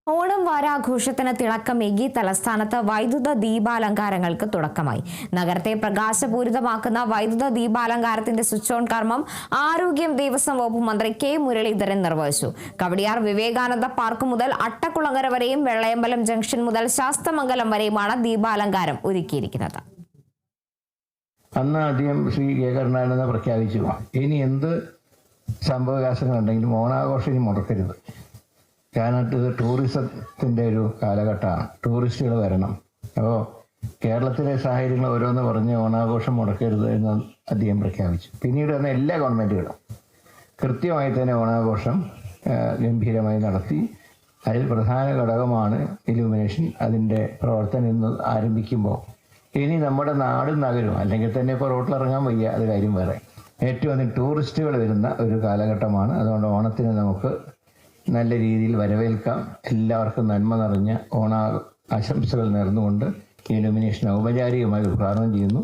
ഓണം വാരാഘോഷത്തിന് തിളക്കമേകി തലസ്ഥാനത്ത് വൈദ്യുത ദീപാലങ്കാരങ്ങൾക്ക് തുടക്കമായി. നഗരത്തെ പ്രകാശപൂരിതമാക്കുന്ന വൈദ്യുത ദീപാലങ്കാരത്തിന്റെ സ്വിച്ച് ഓൺ കർമ്മം ആരോഗ്യം ദേവസ്വം വകുപ്പ് മന്ത്രി കെ മുരളീധരൻ നിർവഹിച്ചു. കവടിയാർ വിവേകാനന്ദ പാർക്ക് മുതൽ അട്ടക്കുളങ്ങര വരെയും വെള്ളയമ്പലം ജംഗ്ഷൻ മുതൽ ശാസ്തമംഗലം വരെയുമാണ് ദീപാലങ്കാരം ഒരുക്കിയിരിക്കുന്നത്. അന്ന് ആദ്യം ശ്രീ കെ കരുണാകരൻ പ്രഖ്യാപിച്ചു, ഇനി എന്ത് സംഭവവികാസങ്ങളുണ്ടെങ്കിലും ഓണാഘോഷം ഇനി മുടക്കരുത്. കാരണം ഇത് ടൂറിസത്തിൻ്റെ ഒരു കാലഘട്ടമാണ്, ടൂറിസ്റ്റുകൾ വരണം. അപ്പോൾ കേരളത്തിലെ സാഹചര്യങ്ങൾ ഓരോന്ന് പറഞ്ഞ് ഓണാഘോഷം മുടക്കരുത് എന്ന് അദ്ദേഹം പ്രഖ്യാപിച്ചു. പിന്നീട് വന്ന എല്ലാ ഗവൺമെൻറ്റുകളും കൃത്യമായി തന്നെ ഓണാഘോഷം ഗംഭീരമായി നടത്തി. അതിൽ പ്രധാന ഘടകമാണ് ഇലുമിനേഷൻ. അതിൻ്റെ പ്രവർത്തനം ഇന്ന് ആരംഭിക്കുമ്പോൾ ഇനി നമ്മുടെ നാടും നഗരവും, അല്ലെങ്കിൽ തന്നെ ഇപ്പോൾ റോട്ടിലിറങ്ങാൻ വയ്യ, അത് കാര്യം വേറെ, ഏറ്റവും അധികം ടൂറിസ്റ്റുകൾ വരുന്ന ഒരു കാലഘട്ടമാണ്. അതുകൊണ്ട് ഓണത്തിന് നമുക്ക് നല്ല രീതിയിൽ വരവേൽക്കാം. എല്ലാവർക്കും നന്മ നിറഞ്ഞ ഓണ ആശംസകൾ നേർന്നുകൊണ്ട് ഇലുമിനേഷൻ ഔപചാരികമായി ഉദ്ഘാടനം ചെയ്യുന്നു.